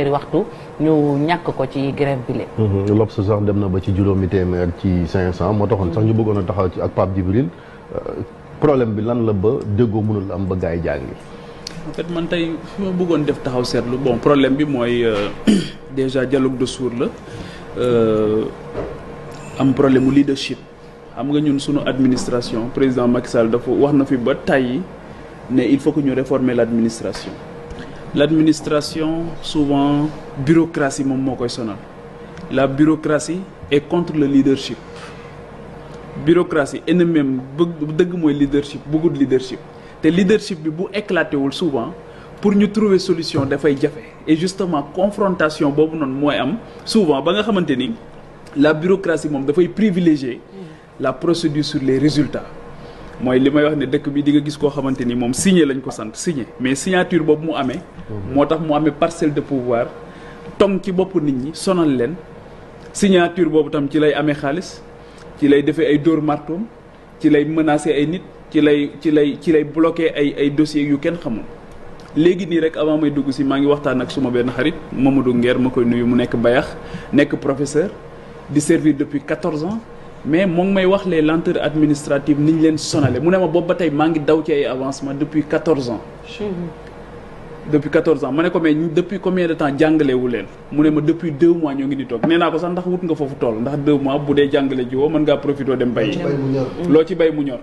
waxtu ñu ñàkk ko ci grève bi le L'Obs sax dem na ba ci juróomi téeméer ci 500 moo taxoon sax ñu bëggoon a taxaw ci ak Pape Djibril problème bi lan la ba déggoo mënul am ba gars yi jàngi. En fait man tey fi ma bëggoon def taxaw seetlu bon problème bi mooy déjà dialogue de sourds la am problème mu leadership xam nga ñun sunu administration président Macky Sall dafa wax na fi ba tàyyi ne il faut que ñu réformer l'administration. L'administration souvent bureaucratie moom moo koy sonal la bureaucratie est contre le leadership bureaucratie ennemi bëgg dëgg mooy leadership bëggul leadership te leadership bi bu éclaté wul souvent pour ñu trouver solution dafay jafe et justement confrontation boobu noonu mooy am souvent ba nga xamante ni la bureaucratie moom dafay privilégier la procédure sur les résultats mooy li may wax ne dëkk bi di nga gis koo xamante ni moom signé lañ ko sant signé mais signature boobu mu amee moo tax mu amee parcelle de pouvoir tong ci bopp nit ñi sonal leen signature boobu tam ci lay amee xaalis ci lay defee ay dóor martoom ci lay menacer ay nit ci lay bloquer ay dossiers yu kenn xamul léegi nii rek avant may dugg si maa ngi waxtaan ak suma benn xarit Mamadou Nguer ma koy nuyu mu nekk Bayax nekk professeur di servir depuis 14 ans mais moo ngi may wax les lenteurs administratives ni ñu leen sonale mu ne ma boobu ba tey maa ngi daw ci ay avancement depuis 14 ans. Depuis 14 ans ma ne ko mais depuis combien de temps jàngalewu leen mu ne ma depuis 2 mois ñoo ngi di toog nee naa ko sax ndax wut nga foofu tool ndax 2 mois bu dee jàngale jiwoo mën ngaa profité dem bay loo ci bay mu ñor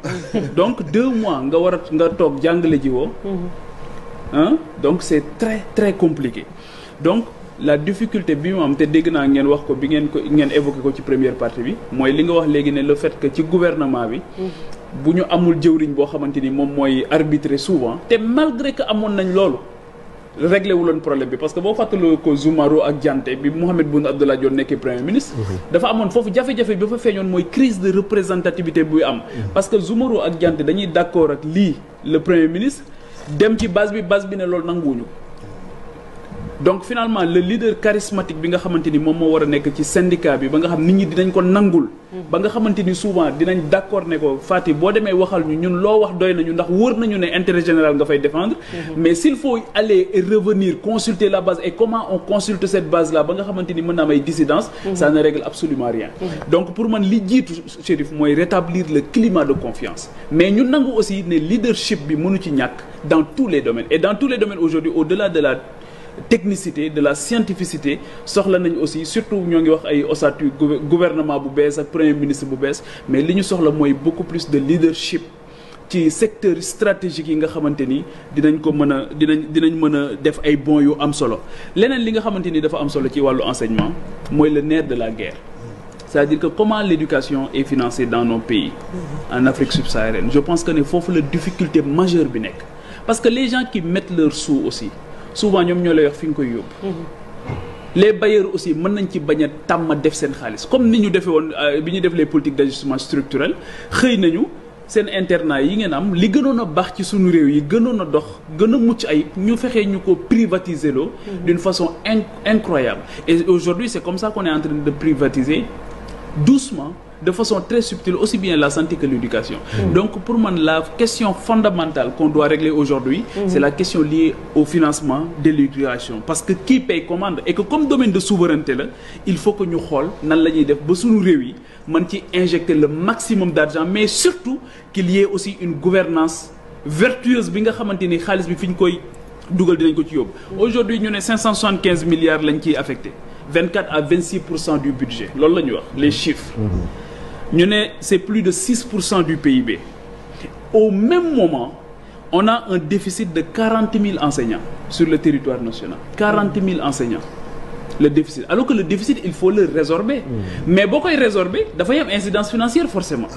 donc 2 mois nga toog jàngale jiwoo donc c'est très très compliqué donc la difficulté bi mu am te dégg naa ngeen wax ko bi ngeen évoqué ko ci première partie bi mooy li nga wax léegi ne le fait que ci gouvernement bi bu ñu amul jëwriñ boo xamante ni moom mooy arbitrer souvent te malgré que amoon nañ loolu réglé wuloon problème bi parce que boo fàttaloo ko Zoumaro ak Dianté bi Mohamed Boun Abdallah Dionne nekkee premier ministre dafa amoon foofu jafe-jafe bi fa feeñoon mooy crise de représentativité buy am parce que Zoumaro ak Dianté dañuy d'accord ak lii le premier ministre dem ci base bi ne loolu nanguwuñu donc finalement le leader charismatique bi nga xamante ni moom moo war a nekk ci syndicat bi ba nga xam nit ñi dinañ ko nangul ba nga xamante ni souvent dinañ d'accord ne ko Fati boo demee waxal ñu ñun loo wax doy nañu ndax wóor nañu ne intérêt général nga fay défendre mais s'il faut aller et revenir consulter la base et comment on consulte cette base là ba nga xamante ni mën naa am ay dissidence ça ne règle absolument rien donc pour man li jiitu Chérif mooy rétablir le climat de confiance mais ñu nangu aussi ne leadership bi mënu ci ñàkk dans tous les domaines et dans tous les domaines aujourd'hui au-delà de la technicité de la scientificité soxla nañ aussi surtout ñoo ngi wax ay ossature gouvernement bu bees ak premier ministre bu bees mais li ñu soxla mooy beaucoup plus de leadership ci secteur stratégique yi nga xamante ni dinañ ko mën a dinañ mën a def ay bons yu am solo leneen li nga xamante ni dafa am solo ci wàllu enseignement mooy le nerf de la guerre c'est-à-dire que comment l'éducation est financée dans nos pays en Afrique subsaharienne je pense que ne foofu la difficulté majeure bi nekk parce que les gens qui mettent leurs sous aussi souvent ñoom ñoo lay wax fi nga koy yóbbu les bailleurs aussi mën nañ ci bañ a tàmm def seen xaalis comme ni ñu defee woon bi ñu def les politiques d'ajustement structurel xëy nañu seen internat yi ngeen am li gënoon a baax ci suñu réew yi gënoon a dox gën a mucc ayib ñu fexee ñu ko privatiser loo d'une façon incroyable et aujourd'hui c'est comme ça qu'on est en train de privatiser doucement de façon très subtile aussi bien la santé que l'éducation donc pour man la question fondamentale qu'on doit régler aujourd'hui c'est la question liée au financement de l'éducation parce que qui paye commande et que comme domaine de souveraineté la il faut que ñu xool nan la ñuy def ba suñu réew yi mën ci injecter le maximum d'argent mais surtout qu'il y ait aussi une gouvernance vertueuse bi nga xamante ni xaalis bi fi ñu koy dugal dinañ ko ci yóbbu aujourd'hui ñu ne 575 milliards lañ ciy affecté 24 à 26% du budget loolu la ñuy wax les chiffres ñu ne c'est plus de 6% du PIB au même moment on a un déficit de 40 000 enseignants sur le territoire national 40 000 enseignants le déficit alors que le déficit il faut le résorber mais boo koy résorber dafay am incidence financière forcément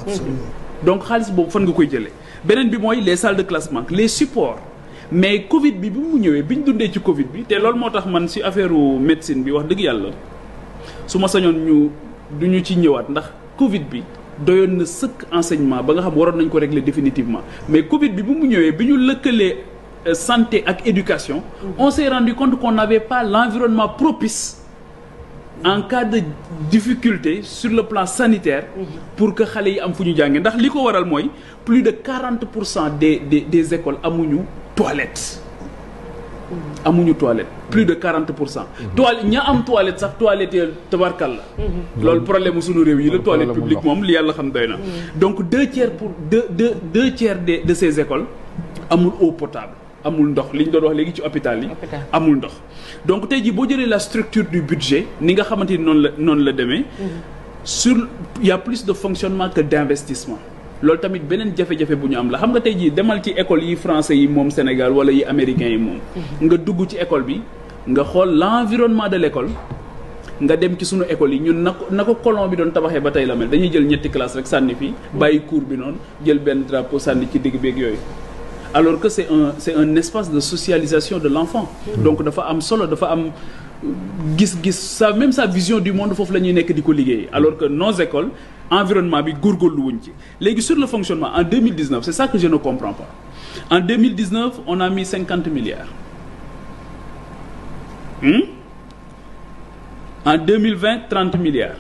donc xaalis boobu fan nga koy jëlee beneen bi mooy les salles de classe manquent les supports mais Covid bi mu ñëwee bi ñu dundee ci Covid bi te loolu moo tax man ci affaire médecine bi wax dëgg yàlla su ma sañoon du ñu ci ñëwaat ndax Covid bi doyoon na sëkk enseignement ba nga xam waroon nañ ko régler définitivement mais Covid bi mu ñëwee bi ñu lëkkalee santé ak éducation on s'est rendu compte qu'on n'avait pas l'environnement propice en cas de difficulté sur le plan sanitaire pour que xale yi am fu ñu jàngee ndax li ko waral mooy plus de 40% des écoles amuñu toilettes amuñu toilette plus de 40%. toilette ña am toilette sax toilette tabarkal la. loolu problème mu sunu réew yi la toilette publique moom li yàlla xam doy na. donc 2 tiers de ces écoles amul eau potable amul ndox li ñu doon wax léegi ci hôpital yi. amul ndox donc tey jii boo jëlee la structure du budget ni nga xamante ni noonu la demee. Il y a plus de fonctionnement que d'investissement. loolu tamit beneen jafe-jafe bu ñu am la xam nga tey jii demal ci école yi français yi moom Sénégal wala yi américains yi moom. nga dugg ci école bi nga xool l'environnement de l'école nga dem ci sunu école yi ñun na ko colon bi doon tabaxee ba tey la mel dañuy jël ñetti classe rek sànni fii bàyyi cours bi noonu jël benn drapeau sànni ci digg beeg yooyu. alors que c'est un espace de socialisation de l'enfant. donc dafa am solo dafa am gis-gis même sa vision du monde foofu la ñuy nekk di ko liggéey alors que nos écoles environnement bi góorgóorlu wuñ ci léegi sur le fonctionnement en 2019 c'est ça que je ne comprends pas en 2019 on a mis 50 milliards en 2020 30 milliards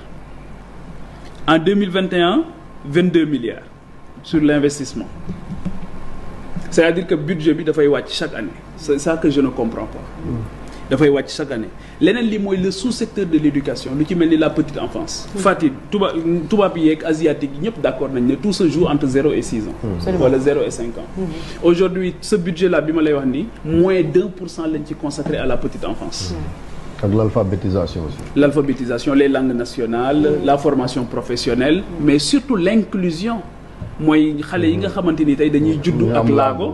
en 2021 22 milliards sur l'investissement c'est-à-dire que budget bi dafay wàcc chaque année c'est ça que je ne comprends pas dafay wàcc chaque année leneen li mooy le sous-secteur de l'éducation lu ci mel ni la petite enfance Fatick tubaab yeeg asiatique yi ñëpp d'accord nañ ne tout se joue entre 0 et 6 ans wala 0 et 5 ans aujourd'hui ce budget là bi ma lay wax nii moins d'1% lañ ci consacré à la petite enfance ak l'alphabétisation aussi l'alphabétisation les langues nationales la formation professionnelle mais surtout l'inclusion mooy xale yi nga xamante ni tey dañuy juddu ak laago